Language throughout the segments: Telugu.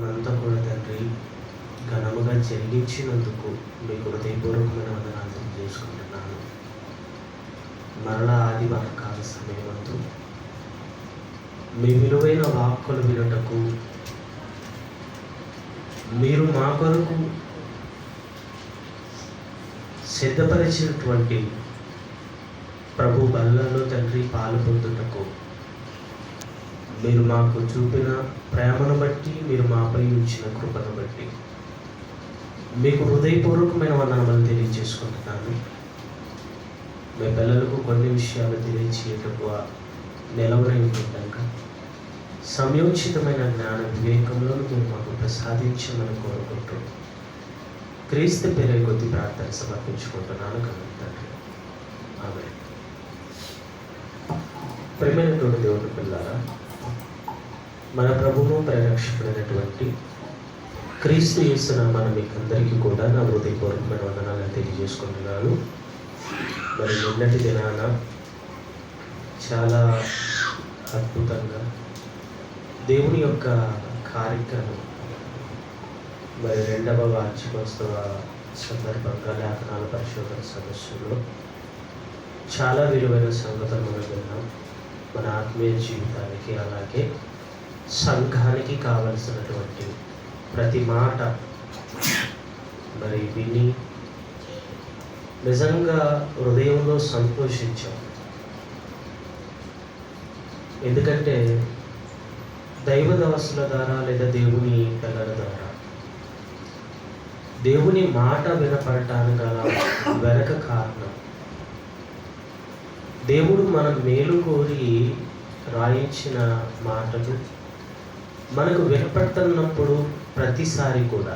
అంతా కూడా తండ్రి ఘనముగా చెల్లించినందుకు మీకు హృదయపూర్వకమైన వందనాలు తెలియజేసుకుంటున్నాను. మరలా ఆదివారం కాల సమయమందు మీ విలువైన వాక్కులు వినుటకు మీరు మా కొరకు సిద్ధపరిచినటువంటి ప్రభు బల్లలో తండ్రి పాలు పొందుటకు మీరు మాకు చూపిన ప్రేమను బట్టి, మీరు మాపై ఉంచిన కృపను బట్టి మీకు హృదయపూర్వకమైన వందనములు తెలియజేసుకుంటున్నాను. మీ పిల్లలకు కొన్ని విషయాలు తెలియచేయటకు నిలవనై ఉండగా సమయోచితమైన జ్ఞాన వివేకంలో మీరు మాకు ప్రసాదించమని కోరుకుంటూ క్రీస్తు పేరే కొద్ది ప్రార్థన సమర్పించుకుంటున్నాను తండ్రి. ఆమేన్. ప్రియమైనటువంటి దేవుని పిల్లారా, మన ప్రభువు పరిరక్షకుడైనటువంటి క్రీస్తు యేసునామమున మీకు అందరికీ కూడా నా హృదయపూర్వకమైన వందనాలను తెలియజేసుకుంటున్నాను. మరి నిన్నటి దినాన చాలా అద్భుతంగా దేవుని యొక్క కార్యక్రమం, మరి 2వ వార్షికోత్సవ సందర్భంగా లేఖనాల పరిశోధన సదస్సులో చాలా విలువైన సంగతులు మనం విన్నాం. మన ఆత్మీయ జీవితానికి అలాగే సంఘానికి కావలసినటువంటి ప్రతి మాట మరి విని నిజంగా హృదయంలో సంతోషించాం. ఎందుకంటే దైవదాసుల ద్వారా లేదా దేవుని పిల్లల ద్వారా దేవుని మాట వినపడటానికి గల వెనక కారణం, దేవుడు మనం మేలు కోరి రాయించిన మాటలు మనకు వినపడుతున్నప్పుడు ప్రతిసారి కూడా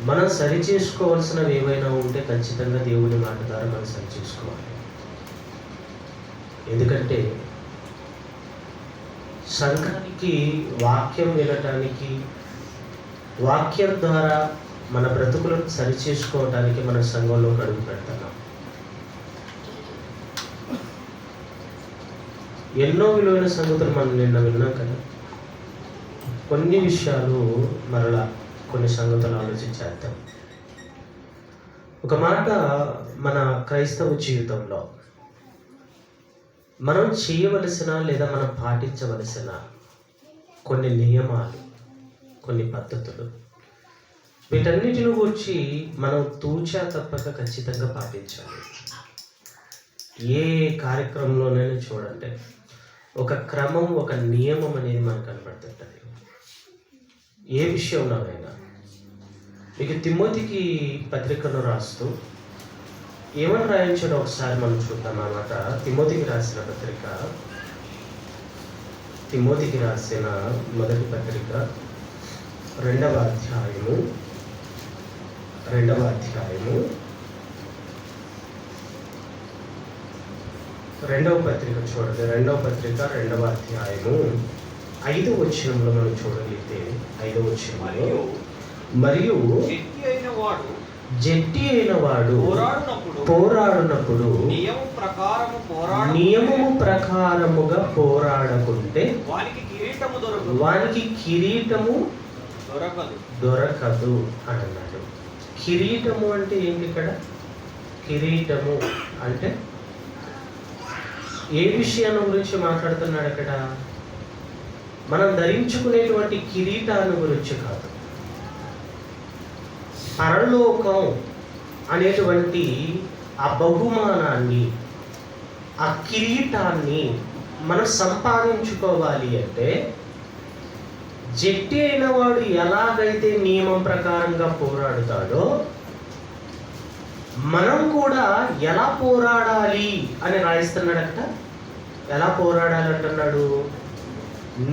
మనం సరి చేసుకోవాల్సినవి ఏవైనా ఉంటే ఖచ్చితంగా దేవుని మాట ద్వారా మనం సరి చేసుకోవాలి. ఎందుకంటే సంఘానికి వాక్యం వినటానికి, వాక్యం ద్వారా మన బ్రతుకులను సరి చేసుకోవడానికి మన సంఘంలో అడుగు పెడుతున్నాం. ఎన్నో విలువైన సంగతులు మనం నిన్న విన్నాం కదా. కొన్ని విషయాలు మరలా కొన్ని సంగతులు ఆలోచించేద్దాం. ఒక మాట, మన క్రైస్తవ జీవితంలో మనం చేయవలసిన లేదా మనం పాటించవలసిన కొన్ని నియమాలు, కొన్ని పద్ధతులు, వీటన్నిటిని గురించి మనం తూచా తప్పక ఖచ్చితంగా పాటించాలి. ఏ కార్యక్రమంలోనైనా చూడండి, ఒక క్రమం, ఒక నియమం అనేది మనకు కనబడుతుంటుంది. ఏ విషయంలోనైనా. మీకు తిమోతికి పత్రికను రాస్తూ ఏమని రాయించాడో ఒకసారి మనం చూద్దాం అన్నమాట. తిమోతికి రాసిన పత్రిక, తిమోతికి రాసిన మొదటి పత్రిక 2వ అధ్యాయము 2వ పత్రిక చూడండి. 2వ పత్రిక 2వ అధ్యాయము 5వ వచనంలో మనం చూడగలిగితే, 5వ వచనంలో, మరియు జట్టి అయిన వాడు పోరాడునప్పుడు నియమము ప్రకారముగా పోరాడకుంటే వానికి కిరీటము దొరకదు అని అన్నాడు. కిరీటము అంటే ఏంటి? ఇక్కడ కిరీటము అంటే ఏ విషయాన్ని గురించి మాట్లాడుతున్నాడు అక్కడ? మనం ధరించుకునేటువంటి కిరీటాన్ని గురించి కాదు. పరలోకం అనేటువంటి ఆ బహుమానాన్ని, ఆ కిరీటాన్ని మనం సంపాదించుకోవాలి అంటే, జట్టి అయిన వాడు ఎలాగైతే నియమం ప్రకారంగా పోరాడుతాడో మనం కూడా ఎలా పోరాడాలి అని రాయిస్తున్నాడు అక్కడ. ఎలా పోరాడాలి అంటున్నాడు?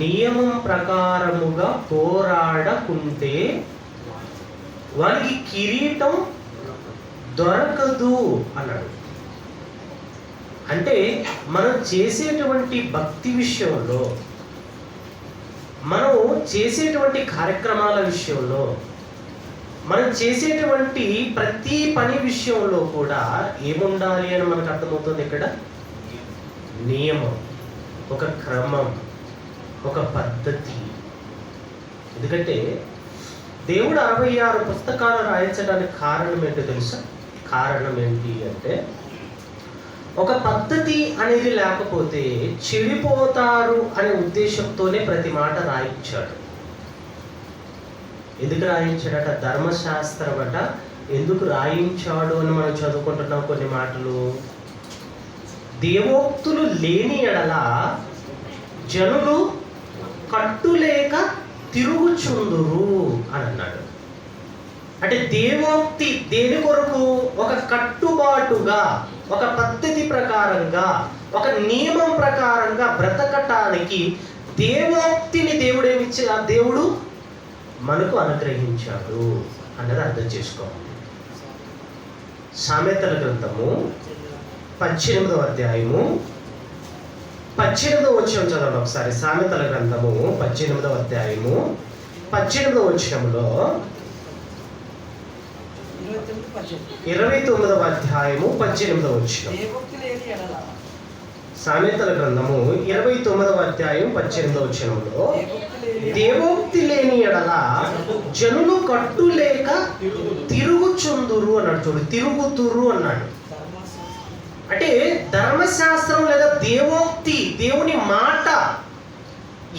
నియమం ప్రకారముగా పోరాడకుంటే వానికి కిరీటం దొరకదు అన్నాడు. అంటే మనం చేసేటువంటి భక్తి విషయంలో, మనం చేసేటువంటి కార్యక్రమాల విషయంలో, మనం చేసేటువంటి ప్రతి పని విషయంలో కూడా ఏముండాలి అని మనకు అర్థమవుతుంది ఇక్కడ? నియమం, ఒక క్రమం, ఒక పద్ధతి. ఎందుకంటే దేవుడు 66 పుస్తకాలు రాయించడానికి కారణం ఏంటో తెలుసా? కారణం ఏంటి అంటే, ఒక పద్ధతి అనేది లేకపోతే చెడిపోతారు అనే ఉద్దేశంతోనే ప్రతి మాట రాయించాడు. ఎందుకు రాయించాడట? ధర్మశాస్త్రం అట. ఎందుకు రాయించాడు అని మనం చదువుకుంటున్నాం కొన్ని మాటలు. దేవోక్తులు లేని ఎడల జనులు కట్టులేక తిరుగుచుందురు అని అన్నాడు. అంటే దేవోక్తి దేని కొరకు? ఒక కట్టుబాటుగా, ఒక పద్ధతి ప్రకారంగా, ఒక నియమం ప్రకారంగా బ్రతకటానికి దేవోక్తిని దేవుడు మనకు అనుగ్రహించాడు అన్నది అర్థం చేసుకోవాలి. సామెతల గ్రంథము 18వ అధ్యాయము 18వ వచనం చదవండి ఒకసారి. సామెతల గ్రంథము 18వ అధ్యాయము 18వ వచనంలో 29వ అధ్యాయము 18వ వచనం. సామెతల గ్రంథము 29వ అధ్యాయం 18వ వచనంలో, దేవోక్తి లేని ఎడల జనులు కట్టులేక తిరుగుచుందురు అన్నాడు. చూడు, తిరుగుతురు అన్నాడు. అంటే ధర్మశాస్త్రం లేదా దేవోక్తి, దేవుని మాట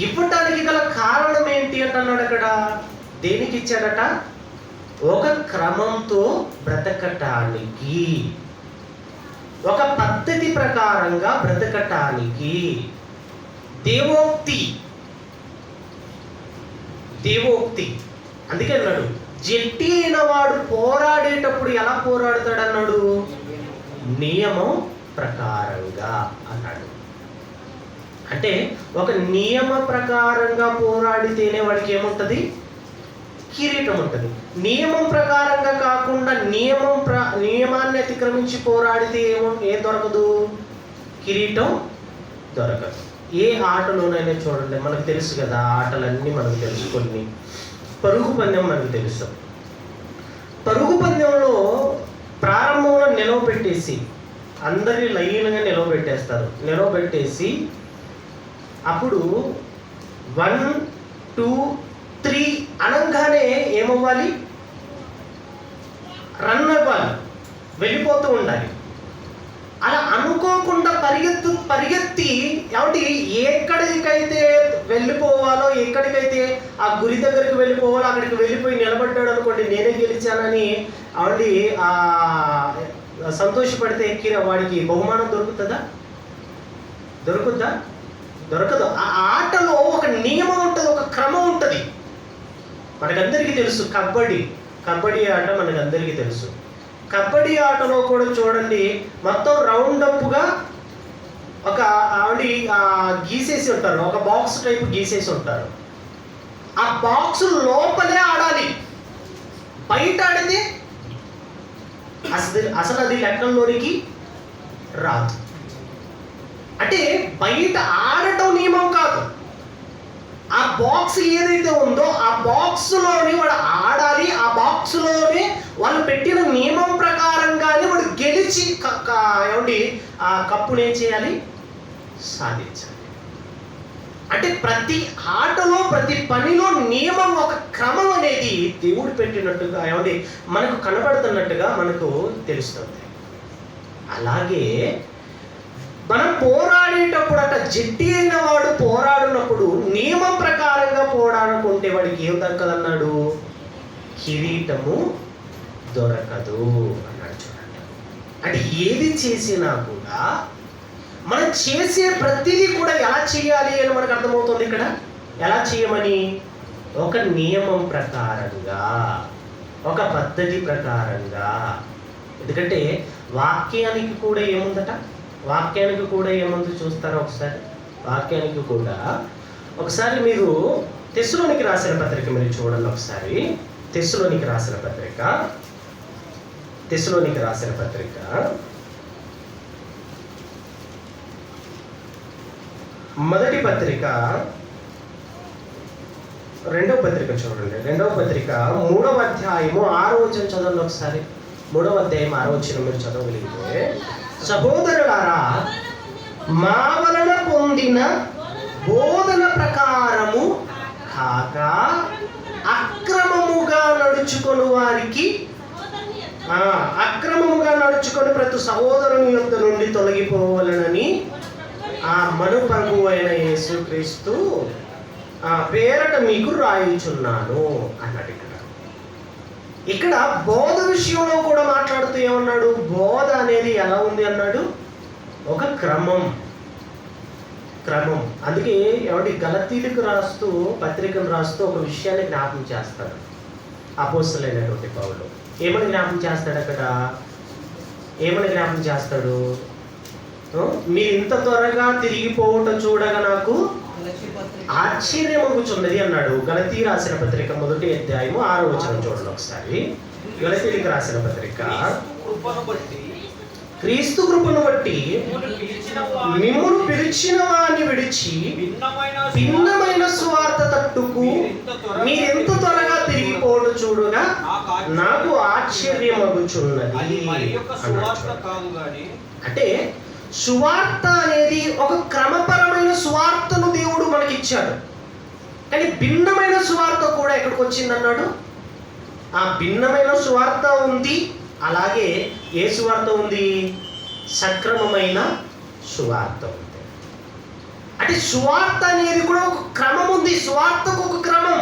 ఇవ్వటానికి గల కారణం ఏంటి అంటున్నాడు అక్కడ. దేనికి ఇచ్చాడట? ఒక క్రమంతో బ్రతకటానికి, ఒక పద్ధతి ప్రకారంగా బ్రతకటానికి. దేవోక్తి అందుకే అన్నాడు, జట్టి అయిన వాడు పోరాడేటప్పుడు ఎలా పోరాడుతాడు అన్నాడు? నియమం ప్రకారంగా అన్నాడు. అంటే ఒక నియమ ప్రకారంగా పోరాడితేనే వాడికి ఏముంటది? కిరీటం ఉంటుంది. నియమం ప్రకారంగా కాకుండా నియమాన్ని అతిక్రమించి పోరాడితే ఏం దొరకదు? కిరీటం దొరకదు. ఏ ఆటలోనైనా చూడండి, మనకు తెలుసు కదా, ఆటలన్నీ మనకు తెలుసుకొని. పరుగు పందెం మనకు తెలుసు. పరుగు పందెంలో ప్రారంభంలో నిలవబెట్టేసి అందరి లైన్గా నిలవబెట్టేసి అప్పుడు 1 2 3 అనగానే ఏమవ్వాలి? రన్ అవ్వాలి, వెళ్ళిపోతూ ఉండాలి. అలా అనుకోకుండా పరిగెత్తి ఏమిటి ఎక్కడికైతే వెళ్ళిపోవాలో, ఎక్కడికైతే ఆ గురి దగ్గరికి వెళ్ళిపోవాలో అక్కడికి వెళ్ళిపోయి నిలబడ్డాడు అనుకోండి, నేనే గెలిచానని ఆవిడ సంతోషపడితే వాడికి బహుమానం దొరుకుతుందా? దొరకదు. ఆ ఆటలో ఒక నియమం ఉంటుంది, ఒక క్రమం ఉంటుంది. మనకందరికీ తెలుసు కబడ్డీ ఆట మనకందరికీ తెలుసు. కబడ్డీ ఆటలో కూడా చూడండి, మొత్తం రౌండప్గా ఒక ఆవిడ గీసేసి ఉంటారు, ఒక బాక్స్ టైపు గీసేసి ఉంటారు. ఆ బాక్స్ లోపలే ఆడాలి, బయట ఆడితే అసలు అది లెక్కల్లోనికి రాదు. అంటే బయట ఆడటం నియమం కాదు. ఆ బాక్స్ ఏదైతే ఉందో ఆ బాక్స్లోని వాడు ఆడాలి. ఆ బాక్స్లోనే వాళ్ళు పెట్టిన నియమం ప్రకారంగానే వాడు గెలిచి ఆ కప్పుని ఏం చేయాలి? సాధించాలి. అంటే ప్రతి ఆటలో, ప్రతి పనిలో నియమం, ఒక క్రమం అనేది దేవుడు పెట్టినట్టుగా మనకు కనబడుతున్నట్టుగా మనకు తెలుస్తుంది. అలాగే మనం పోరాడేటప్పుడు జట్టి అయిన వాడు పోరాడినప్పుడు నియమం ప్రకారంగా పోరాడుకుంటే వాడికి ఏం దక్కదన్నాడు? కిరీటము దొరకదు అన్నాడు. చూడండి, అంటే ఏది చేసినా కూడా మనం చేసే ప్రతిదీ కూడా ఎలా చేయాలి అని మనకు అర్థమవుతుంది. ఇక్కడ ఎలా చేయమని? ఒక నియమం ప్రకారంగా, ఒక పద్ధతి ప్రకారంగా. ఎందుకంటే వాక్యానికి కూడా ఏముంది చూస్తారా ఒకసారి? వాక్యానికి కూడా ఒకసారి మీరు తెస్సలోనికి రాసిన పత్రిక మీరు చూడండి ఒకసారి. తెస్సలోనికి రాసిన పత్రిక మొదటి పత్రిక, రెండవ పత్రిక చూడండి. రెండవ పత్రిక 3వ అధ్యాయము 6వ వచనం చదవండి ఒకసారి. 3వ అధ్యాయం 6వ వచనం మీరు చదవగలిగితే, సహోదరులారా, మా వలన పొందిన బోధన ప్రకారము కాక అక్రమముగా నడుచుకొని వారికి అక్రమముగా నడుచుకొని ప్రతి సహోదరుని యొద్ద నుండి తొలగిపోవాలనని ఆ మన ప్రభువు అయిన యేసుక్రీస్తు పేరట మీకు రాయించున్నాను అన్నాడు. ఇక్కడ బోధ విషయంలో కూడా మాట్లాడుతూ ఏమన్నాడు? బోధ అనేది ఎలా ఉంది అన్నాడు? ఒక క్రమం. అందుకే గలతీలకు రాస్తూ పత్రికను రాస్తూ ఒక విషయాన్ని జ్ఞాపకం చేస్తాడు అపోస్తలుడైనటువంటి పౌలు. ఏమని జ్ఞాపకం చేస్తాడు? అక్కడ ఏమని జ్ఞాపకం చేస్తాడు? మీరు ఇంత త్వరగా తిరిగిపోవట చూడగా నాకు ఆశ్చర్యమగుచున్నది అన్నాడు. గలతీ రాసిన పత్రిక 1వ అధ్యాయము 6వ వచనం చూడండి ఒకసారి. గలతీలకు రాసిన పత్రిక, క్రీస్తు కృపను బట్టి మిమ్మును పిలిచిన వారిని విడిచి భిన్నమైన సువార్త తట్టుకు మీరెంత త్వరగా తిరిగిపోవడం చూడగా నాకు ఆశ్చర్యమగుచున్నది. అంటే సువార్త అనేది ఒక క్రమపరమైన సువార్తను దేవుడు మనకి ఇచ్చాడు. కానీ భిన్నమైన సువార్త కూడా ఎక్కడికి వచ్చిందన్నాడు? ఆ భిన్నమైన సువార్త ఉంది. అలాగే ఏ సువార్త ఉంది? సక్రమమైన సువార్త ఉంది. అంటే సువార్త అనేది కూడా ఒక క్రమం ఉంది. సువార్తకు ఒక క్రమం.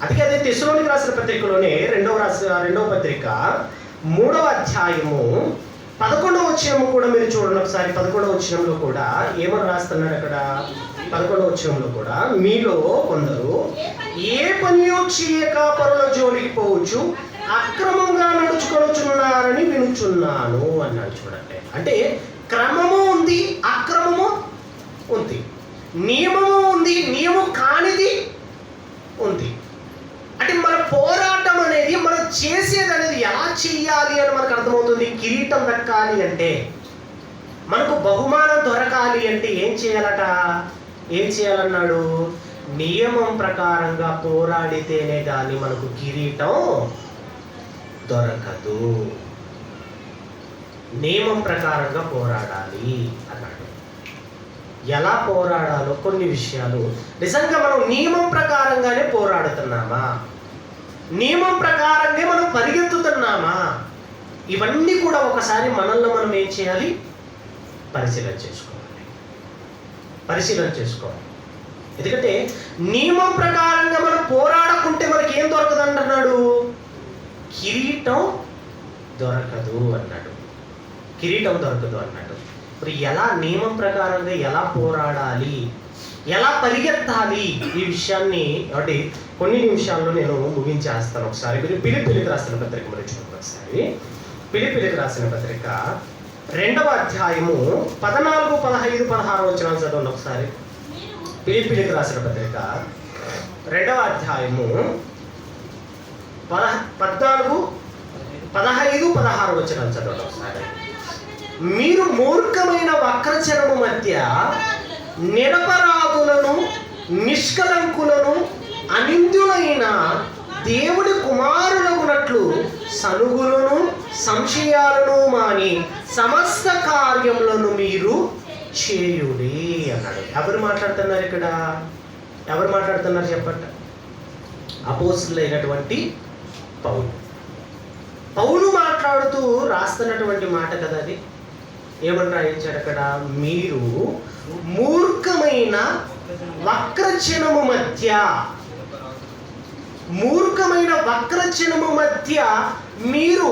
అదే తెస్సలోనికీయులకు రాసిన పత్రికలోనే రెండవ పత్రిక 3వ అధ్యాయము 11వ వచనము కూడా మీరు చూడండి ఒకసారి. 11వ వచనంలో కూడా ఏమని రాస్తున్నాడు? అక్కడ 11వ వచనంలో కూడా మీలో కొందరు ఏ పనియో చేయక పరుల జోలికి పోవచ్చు అక్రమంగా నడుచుకొనుచున్నారని వినుచున్నాను అన్నాడు. చూడండి, అంటే క్రమము ఉంది, అక్రమము ఉంది, నియమము ఉంది, నియమం కానిది ఉంది. అంటే మన పోరాటం అనేది మనం చేసేది అనేది ఎలా చెయ్యాలి అని మనకు అర్థమవుతుంది. కిరీటం దక్కాలి అంటే, మనకు బహుమానం దొరకాలి అంటే ఏం చేయాలన్నాడు? నియమం ప్రకారంగా పోరాడితేనే కానీ మనకు కిరీటం దొరకదు. నియమం ప్రకారంగా పోరాడాలి అన్నాడు. ఎలా పోరాడాలో కొన్ని విషయాలు, నిజంగా మనం నియమం ప్రకారంగానే పోరాడుతున్నామా? నియమం ప్రకారంగా మనం పరిగెత్తుతున్నామా? ఇవన్నీ కూడా ఒకసారి మనల్ని మనం ఏం చేయాలి? పరిశీలన చేసుకోవాలి. ఎందుకంటే నియమం ప్రకారంగా మనం పోరాడకుంటే మనకి ఏం దొరకదు అంటున్నాడు? కిరీటం దొరకదు అన్నాడు. మరి ఎలా నియమం ప్రకారంగా ఎలా పోరాడాలి, ఎలా పరిగెత్తాలి, ఈ విషయాన్ని కొన్ని నిమిషాల్లో నేను ముగించేస్తాను. ఒకసారి మీరు ఫిలిప్పీలకు రాసిన పత్రిక మరి చూడండి ఒకసారి. ఫిలిప్పీలకు రాసిన పత్రిక 2వ అధ్యాయము 14, 15, 16 వచనాలు చదవండి ఒకసారి. ఫిలిప్పీలకు రాసిన పత్రిక 2వ అధ్యాయము 14, 15, 16 వచనాలు చదవండి ఒకసారి. మీరు మూర్ఖమైన వక్రచరము మధ్య నిరపరాధులను, నిష్కలంకులను, అనింద్యులైన దేవుడి కుమారులగునట్లు సనుగులను, సంశయాలను మాని సమస్త కార్యములను మీరు చేయుడి అన్నాడు. ఎవరు మాట్లాడుతున్నారు ఇక్కడ? ఎవరు మాట్లాడుతున్నారు చెప్పండి? అపోస్తలుడైనటువంటి పౌలు మాట్లాడుతూ రాస్తున్నటువంటి మాట కదా అది. ఏమని రాయించాడు అక్కడ? మీరు మూర్ఖమైన వక్రజనము మధ్య మీరు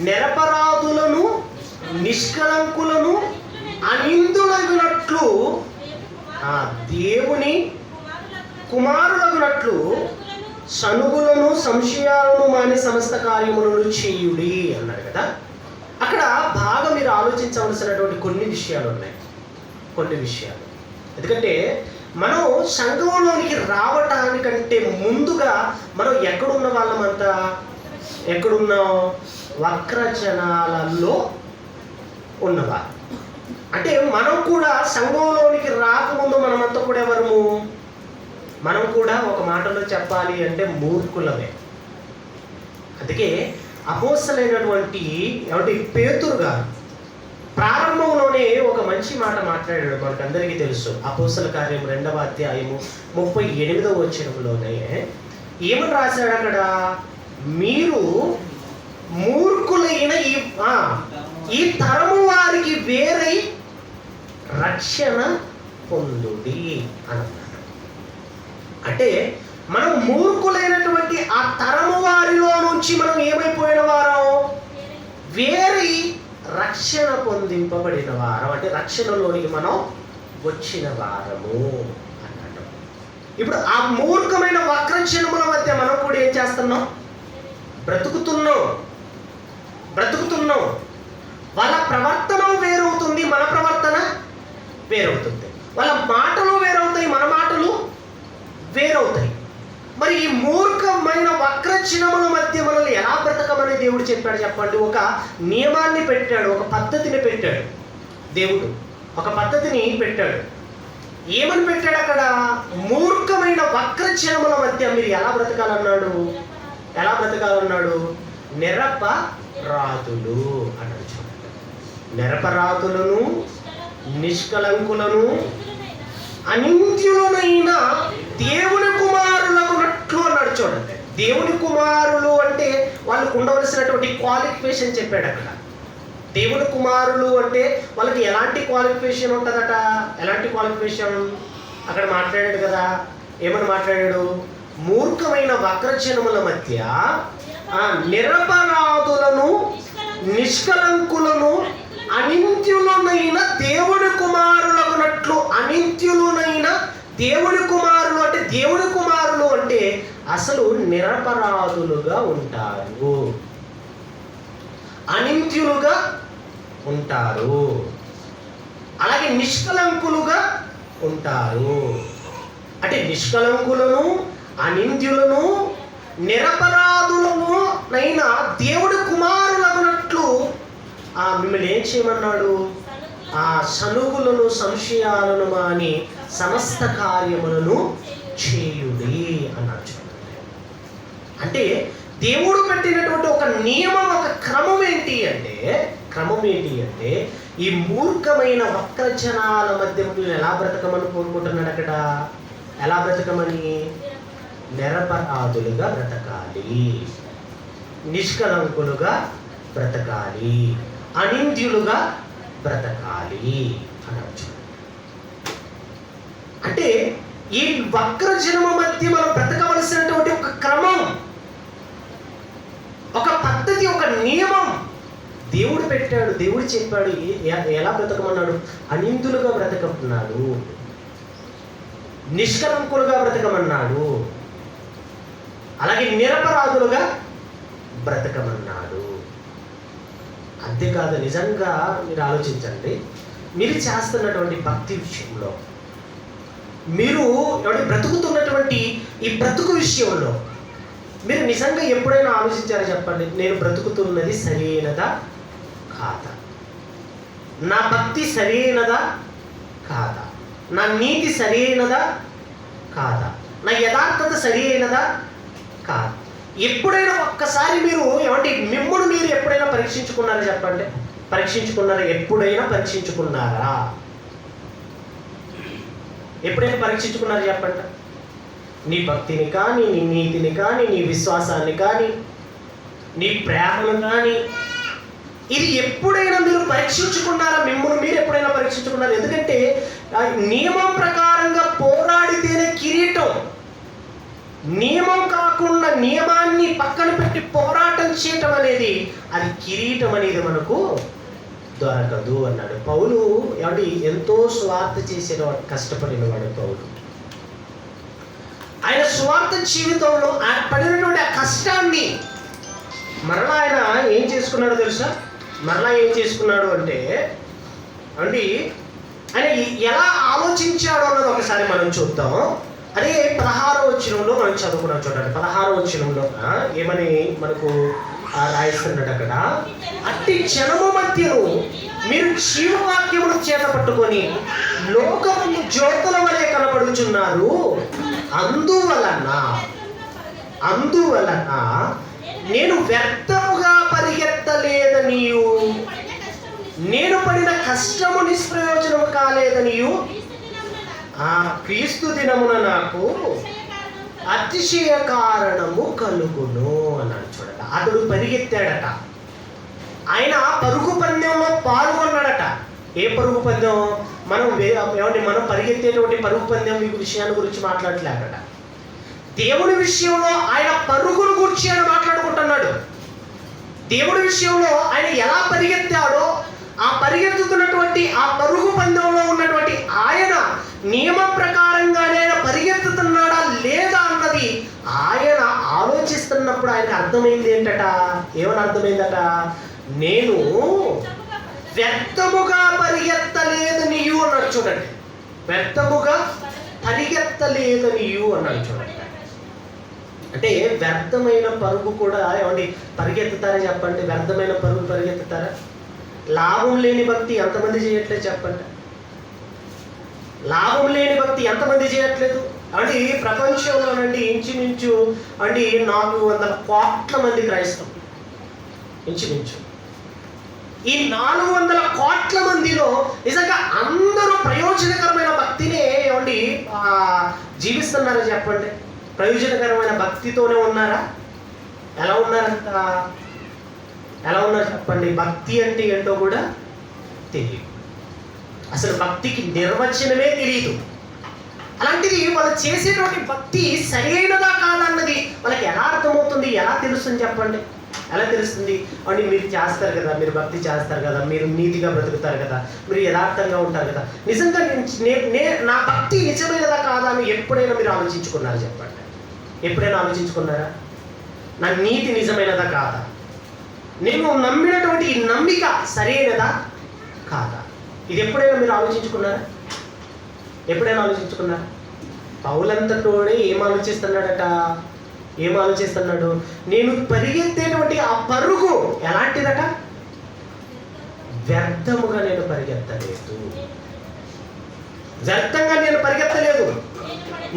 నిరపరాధులను, నిష్కలంకులను, అనిందులగునట్లు దేవుని కుమారులగునట్లు సనుగులను, సంశయాలను మాని సమస్త కార్యములను చేయుడి అన్నాడు కదా. అక్కడ బాగా మీరు ఆలోచించవలసినటువంటి కొన్ని విషయాలు ఉన్నాయి. ఎందుకంటే మనం సంఘంలోనికి రావటానికంటే ముందుగా మనం ఎక్కడున్న వాళ్ళమంతా? ఎక్కడున్నాం? వక్రజనాలలో ఉన్నవారు. అంటే మనం కూడా సంఘంలోనికి రాకముందు మనమంతా కూడా ఎవరము? మనం కూడా ఒక మాటలో చెప్పాలి అంటే మూర్ఖులమే. అందుకే అపోస్తలుడైనటువంటి పేతురు గారు ప్రారంభంలోనే ఒక మంచి మాట మాట్లాడాడు, మనకందరికీ తెలుసు. అపోస్తల కార్యం 2వ అధ్యాయము 38వ వచనంలోనే ఏమని రాశాడు అక్కడ? మీరు మూర్ఖులైన ఈ తరము వారికి వేరై రక్షణ పొందుడి అన్నాడు. అంటే మనం మూర్ఖులైనటువంటి ఆ తరము వారిలో నుంచి మనం ఏమైపోయిన వారం? వేరై రక్షణ పొందింపబడిన వారం, అంటే రక్షణలోనికి మనం వచ్చిన వారము అన్నట్టు. ఇప్పుడు ఆ మూర్ఖమైన వక్రక్షణముల మధ్య మనం కూడా ఏం చేస్తున్నాం? బ్రతుకుతున్నాం. వాళ్ళ ప్రవర్తన వేరవుతుంది, మన ప్రవర్తన వేరవుతుంది. వాళ్ళ మాటలు వేరవుతాయి, మన మాటలు వేరవుతాయి. మరి ఈ మూర్ఖమైన వక్రచిహ్నముల మధ్య మనల్ని ఎలా బ్రతకమని దేవుడు చెప్పాడు చెప్పండి? ఒక నియమాన్ని పెట్టాడు, ఒక పద్ధతిని పెట్టాడు. దేవుడు ఒక పద్ధతిని పెట్టాడు. ఏమని పెట్టాడు అక్కడ? మూర్ఖమైన వక్రచిహ్నముల మధ్య మీరు ఎలా బ్రతకాలన్నాడు? నిరపరాధులు అన్నాడు. చూడండి, నిరపరాధులను, నిష్కలంకులను, అనింద్యులనైన దేవుని కుమారులకున్నట్లు అన్నాడు. చూడండి, దేవుని కుమారులు అంటే వాళ్ళకు ఉండవలసినటువంటి క్వాలిఫికేషన్ చెప్పాడు అక్కడ. దేవుని కుమారులు అంటే వాళ్ళకి ఎలాంటి క్వాలిఫికేషన్ ఉంటుందట? ఎలాంటి క్వాలిఫికేషన్ అక్కడ మాట్లాడాడు కదా. ఏమని మాట్లాడాడు? మూర్ఖమైన వక్రజనముల మధ్య నిరపరాధులను, నిష్కలంకులను, అనింద్యులనైన దేవుని కుమారులకున్నట్లు. అనింద్యులనైన దేవుని కుమారులు అంటే, దేవుని కుమారులు అంటే అసలు నిరపరాధులుగా ఉంటారు, అనింద్యులుగా ఉంటారు, అలాగే నిష్కలంకులుగా ఉంటారు. అంటే నిష్కలంకులను, అనింద్యులను, నిరపరాధులను నైనా దేవుడి కుమారులగునట్లు మిమ్మల్ని ఏం చేయమన్నాడు? ఆ సనుగులను, సంశయాలను మాని సమస్త కార్యములను చేయుడి అన్నాడు. అంటే దేవుడు పెట్టినటువంటి ఒక నియమం, ఒక క్రమం ఏంటి అంటే ఈ మూర్ఖమైన వక్రజనాల మధ్య ఎలా బ్రతకమని కోరుకుంటున్నాడు అక్కడ? ఎలా బ్రతకమని? నిరపరాధులుగా బ్రతకాలి, నిష్కలంకులుగా బ్రతకాలి, అనింద్యులుగా బ్రతకాలి అనొచ్చు. అంటే ఈ వక్రజనమ మధ్య మనం బ్రతకవలసినటువంటి ఒక క్రమం, ఒక పద్ధతి, ఒక నియమం దేవుడు పెట్టాడు. దేవుడు చెప్పాడు ఎలా బ్రతకమన్నాడు? అనిందులుగా బ్రతకమన్నాడు, నిష్కలంకులుగా బ్రతకమన్నాడు, అలాగే నిరపరాధులుగా బ్రతకమన్నాడు. అంతేకాదు, నిజంగా మీరు ఆలోచించండి, మీరు చేస్తున్నటువంటి భక్తి విషయంలో, మీరు బ్రతుకుతున్నటువంటి ఈ బ్రతుకు విషయంలో మీరు నిజంగా ఎప్పుడైనా ఆలోచించారా చెప్పండి? నేను బ్రతుకుతున్నది సరైనదా కాదా? నా భక్తి సరైనదా కాదా? నా నీతి సరైనదా కాదా? నా యథార్థత సరైనదా కాదా? ఎప్పుడైనా ఒక్కసారి మీరు మిమ్మల్ని మీరు ఎప్పుడైనా పరీక్షించుకున్నారా చెప్పండి? పరీక్షించుకున్నారా? ఎప్పుడైనా పరీక్షించుకున్నారా? ఎప్పుడైనా పరీక్షించుకున్నారా చెప్పండి? నీ భక్తిని కానీ, నీ నీతిని కానీ, నీ విశ్వాసాన్ని కానీ, నీ ప్రేమను కానీ, ఇది ఎప్పుడైనా మీరు పరీక్షించుకున్నారా? మిమ్మల్ని మీరు ఎప్పుడైనా పరీక్షించుకున్నారా? ఎందుకంటే నియమం ప్రకారంగా పోరాడితేనే కిరీటం. నియమం కాకుండా నియమాన్ని పక్కన పెట్టి పోరాటం చేయటం అనేది, అది కిరీటం అనేది మనకు దొరకదు అన్నాడు పౌలు. ఎంతో స్వార్థ చేసేవాడు, కష్టపడినవాడు పౌలు. ఆయన స్వార్థ జీవితంలో ఆయన పడినటువంటి ఆ కష్టాన్ని మరలా ఆయన ఏం చేసుకున్నాడో తెలుసా? మరలా ఏం చేసుకున్నాడు అంటే ఆయన ఎలా ఆలోచించాడో అన్నది ఒకసారి మనం చూద్దాం. అదే 16వ వచనంలో మనం చదువుకున్నాం. చూడండి, 16వ వచనంలో ఏమని మనకు రాయిస్తున్నాడు అక్కడ? అట్టి జనము మధ్యను మీరు జీవవాక్యమును చేత పట్టుకొని లోకము జ్యోతుల వలె కనబడుచున్నారు. అందువలన నేను వ్యర్థముగా పరిగెత్తలేదనియు, నేను పడిన కష్టము నిష్ప్రయోజనము కాలేదనియు క్రీస్తు దినమున నాకు అతిశయ కారణము కలుగును అన్నాడు. చూడట, అతడు పరిగెత్తాడట, ఆయన పరుగు పందెంలో పాల్గొన్నాడట. ఏ పరుగు పందెం? మనం పరిగెత్తేటువంటి పరుగు పందెం విషయాన్ని గురించి మాట్లాడలేదట. దేవుని విషయంలో ఆయన పరుగును గురించి ఆయన మాట్లాడుకుంటున్నాడు. దేవుడి విషయంలో ఆయన ఎలా పరిగెత్తాడో, ఆ పరిగెత్తుతున్నటువంటి ఆ పరుగు పందెంలో ఉన్నటువంటి ఆయన నియమ ప్రకారంగానే ఆయన పరిగెత్తుతున్నాడా లేదా అన్నది ఆయన ఆలోచిస్తున్నప్పుడు ఆయనకు అర్థమైంది ఏంటట? ఏమని అర్థమైందట? నేను వ్యర్థముగా పరిగెత్తలేదు నీయు అన్నాడు. చూడండి, వ్యర్థముగా పరిగెత్తలేదు నీయు అన్నాడు. చూడండి, అంటే వ్యర్థమైన పరుగు కూడా ఏమండి పరిగెత్తుతారా చెప్పండి? వ్యర్థమైన పరుగు పరిగెత్తుతారా? లాభం లేని భక్తి ఎంతమంది చేయట్లేదు చెప్పండి? లాభం లేని భక్తి ఎంతమంది చేయట్లేదు అండి? ప్రపంచంలోనండి ఇంచుమించు అండి 400 కోట్ల మంది క్రైస్తవులు. ఇంచుమించు ఈ 400 కోట్ల మందిలో నిజంగా అందరూ ప్రయోజనకరమైన భక్తినే ఏమండి జీవిస్తున్నారా చెప్పండి? ప్రయోజనకరమైన భక్తితోనే ఉన్నారా? ఎలా ఉన్నారంట? ఎలా ఉన్నారు చెప్పండి? భక్తి అంటే ఏంటో కూడా తెలియదు, అసలు భక్తికి నిర్వచనమే తెలియదు. అలాంటిది వాళ్ళు చేసేటువంటి భక్తి సరైనదా కాదన్నది వాళ్ళకి ఎలా అర్థమవుతుంది? ఎలా తెలుస్తుంది చెప్పండి? ఎలా తెలుస్తుంది? అని మీరు చేస్తారు కదా, మీరు భక్తి చేస్తారు కదా, మీరు నీతిగా బ్రతుకుతారు కదా, మీరు యథార్థంగా ఉంటారు కదా, నిజంగా నా భక్తి నిజమైనదా కాదా అని ఎప్పుడైనా మీరు ఆలోచించుకున్నారు చెప్పండి? ఎప్పుడైనా ఆలోచించుకున్నారా? నా నీతి నిజమైనదా కాదా? నేను నమ్మినటువంటి ఈ నమ్మిక సరైనదా కాదా? ఇది ఎప్పుడైనా మీరు ఆలోచించుకున్నారా? ఎప్పుడైనా ఆలోచించుకున్నారా? పౌలంతటోడే ఏం ఆలోచిస్తున్నాడు? నేను పరిగెత్తేటువంటి ఆ పరుగు ఎలాంటిదట? వ్యర్థముగా నేను పరిగెత్తలేదు. వ్యర్థంగా నేను పరిగెత్తలేదు.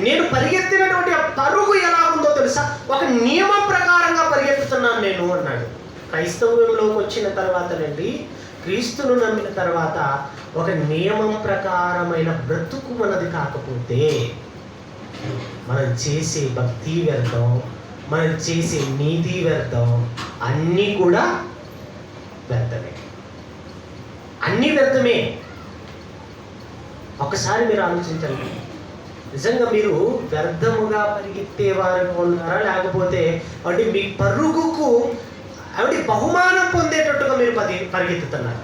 నేను పరిగెత్తినటువంటి ఆ పరుగు ఎలా ఉందో తెలుసా? ఒక నియమ ప్రకారంగా పరిగెత్తుతున్నాను నేను అన్నాడు. క్రైస్తవంలోకి వచ్చిన తర్వాతనండి, క్రీస్తును నమ్మిన తర్వాత ఒక నియమం ప్రకారమైన బ్రతుకు మనది కాకపోతే మనం చేసే భక్తి వ్యర్థం, మనం చేసే నీతి వ్యర్థం, అన్నీ కూడా వ్యర్థమే. అన్నీ వ్యర్థమే. ఒకసారి మీరు ఆలోచించండి, నిజంగా మీరు వ్యర్థముగా పరిగెత్తేవారు ఉన్నారా, లేకపోతే అంటే మీ పరుగుకు బహుమానం పొందేటట్టుగా మీరు పరిగెత్తుతున్నారు?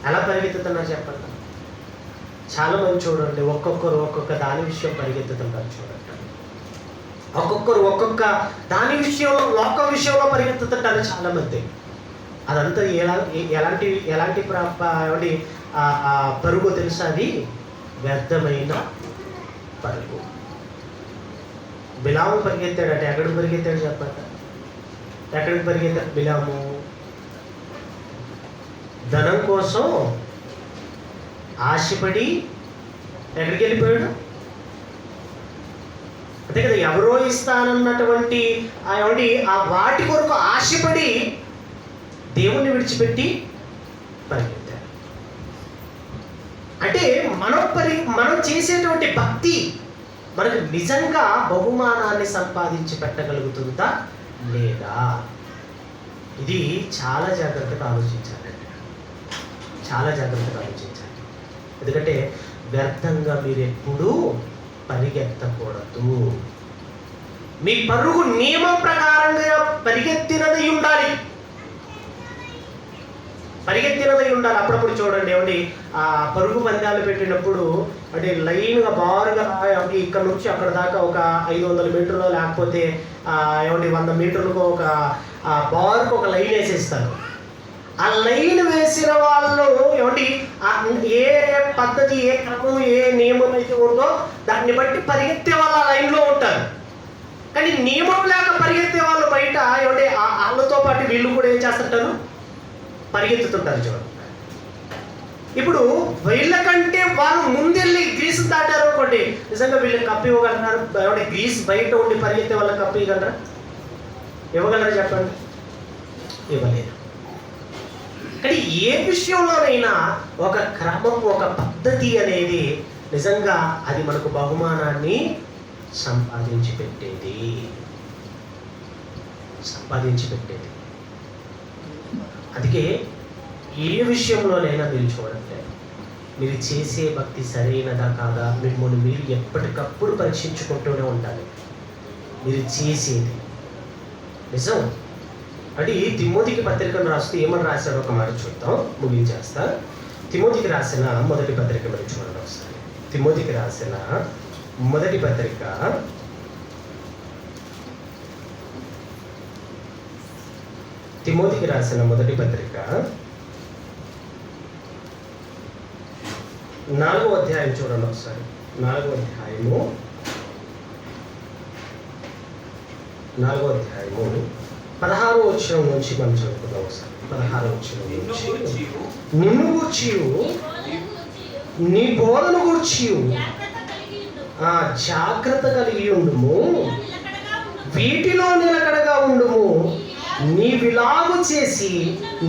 ఎలా పరిగెత్తుతున్నారు చెప్పండి? చాలా మంది చూడండి, ఒక్కొక్కరు ఒక్కొక్క దాని విషయం పరిగెత్తుతుంటారు. చూడండి, ఒక్కొక్కరు ఒక్కొక్క దాని విషయంలో, లోక విషయంలో పరిగెత్తుతుంటారు చాలా మంది. అదంతా ఎలాంటి పరుగు తెలుసా? అది వ్యర్థమైన పరుగు. బిలాము పరిగెత్తాడట. ఎక్కడికి పరిగెత్తాడు చెప్పండి? ఎక్కడికి పరిగెత్తాడు బిలాము? ధనం కోసం ఆశపడి ఎక్కడికి వెళ్ళిపోయాడు? అంతే కదా, ఎవరో ఇస్తానన్నటువంటి ఆ వాటి కొరకు ఆశపడి దేవుణ్ణి విడిచిపెట్టి పరిగెత్తాడు. అంటే మనం చేసేటువంటి భక్తి మనకు నిజంగా బహుమానాన్ని సంపాదించి పెట్టగలుగుతుందా లేదా? ఇది చాలా జాగ్రత్తగా ఆలోచించాలండి, చాలా జాగ్రత్తగా ఆలోచించాలి. ఎందుకంటే వ్యర్థంగా మీరు ఎప్పుడూ పరిగెత్తకూడదు. మీ పరుగు నియమం ప్రకారంగా పరిగెత్తినది ఉండాలి. అప్పుడప్పుడు చూడండి ఏమండి, ఆ పరుగు పందాలు పెట్టినప్పుడు అంటే లైన్గా బారుగా ఇక్కడ నుంచి అక్కడ దాకా ఒక 500 మీటర్లు, లేకపోతే ఏమండి 100 మీటర్లకు ఒక బారుకు ఒక లైన్ వేసేస్తారు. ఆ లైన్ వేసిన వాళ్ళు ఏమండి ఏ పద్ధతి, ఏ క్రమం, ఏ నియమం అయితే ఉందో దాన్ని బట్టి పరిగెత్తే వాళ్ళు ఆ లైన్లో ఉంటారు. కానీ నియమం లేక పరిగెత్తే వాళ్ళు బయట ఏమంటే వాళ్ళతో పాటు వీళ్ళు కూడా ఏం చేస్తుంటారు? పరిగెత్తుతుంటారు. చూడండి, ఇప్పుడు వీళ్ళకంటే వాళ్ళు ముందెళ్ళి గ్రీస్ దాటారు అనుకోండి, నిజంగా వీళ్ళకి కప్పు ఇవ్వగలరు? ఏమంటే గ్రీస్ బయట ఉండి పరిగెత్తే వాళ్ళకి కప్పు ఇవ్వగలరా చెప్పండి? ఇవ్వలేదు. కానీ ఏ విషయంలోనైనా ఒక క్రమం, ఒక పద్ధతి అనేది నిజంగా అది మనకు బహుమానాన్ని సంపాదించి పెట్టేది. అందుకే ఏ విషయంలోనైనా మీరు చూడండి, మీరు చేసే భక్తి సరైనదా కాదా మిమ్మల్ని మీరు ఎప్పటికప్పుడు పరీక్షించుకుంటూనే ఉండాలి. మీరు చేసేది నిజం అంటే తిమోతికి పత్రికను రాస్తూ ఏమని రాశాడో ఒక మాట చూద్దాం, ముగించేస్తా. తిమోతికి రాసిన మొదటి పత్రిక మరి చూడండి ఒకసారి. తిమోతికి రాసిన మొదటి పత్రిక 4వ అధ్యాయం చూడండి ఒకసారి. 4వ అధ్యాయము 16వ వచనం నుంచి మనం చదువుకుందాం ఒకసారి. 16వ వచనం నుంచి, నిన్ను గూర్చి నీ బోధన గూర్చి జాగ్రత్త కలిగి ఉండుము, వీటిలో నిలకడగా ఉండుము, నీవిలాగు చేసి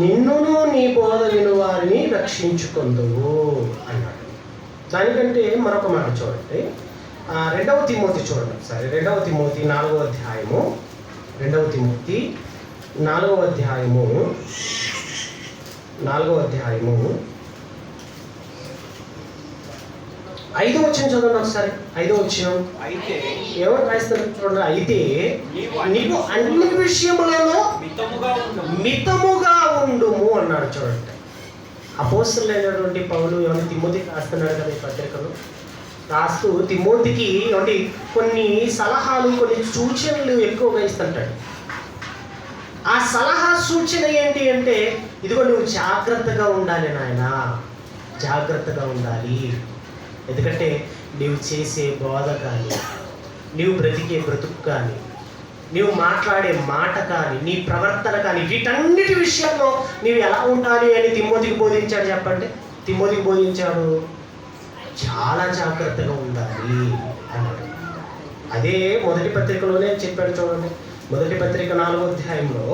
నిన్నును నీ బోధ విను వారిని రక్షించుకొందువు అన్నాడు. దానికంటే మరొక మాట చూడండి, 2వ తిమోతి చూడండి ఒకసారి. 2వ తిమోతి 4వ అధ్యాయము 2వ తిమోతి 4వ అధ్యాయము 5వ వచనం చదవండి ఒకసారి. 5వ వచనం ఎవరు రాస్తారు చూడండి. అయితే నీవు అన్ని విషయములలో మితముగా ఉండుము అన్నాడు. చూడండి, అపోస్తలుడైనటువంటి పౌలు ఏమన్నా తిమోతికి రాస్తున్నాడు కదా ఈ పత్రికలు. రాస్తూ తిమోతికి ఏమంటే కొన్ని సలహాలు, కొన్ని సూచనలు ఎక్కువగా ఇస్తుంటాడు. ఆ సలహా సూచన ఏంటి అంటే, ఇదిగో నువ్వు జాగ్రత్తగా ఉండాలి నాయనా, జాగ్రత్తగా ఉండాలి. ఎందుకంటే నీవు చేసే బోధ కానీ, నీవు బ్రతికే బ్రతుకు కానీ, నీవు మాట్లాడే మాట కానీ, నీ ప్రవర్తన కానీ, వీటన్నిటి విషయంలో నీవు ఎలా ఉండాలి అని తిమోతికి బోధించాడు. చెప్పండి, తిమోతికి బోధించాడు చాలా జాగ్రత్తగా ఉండాలి అన్నాడు. అదే మొదటి పత్రికలోనే చెప్పాడు. చూడండి, మొదటి పత్రిక 4వ అధ్యాయంలో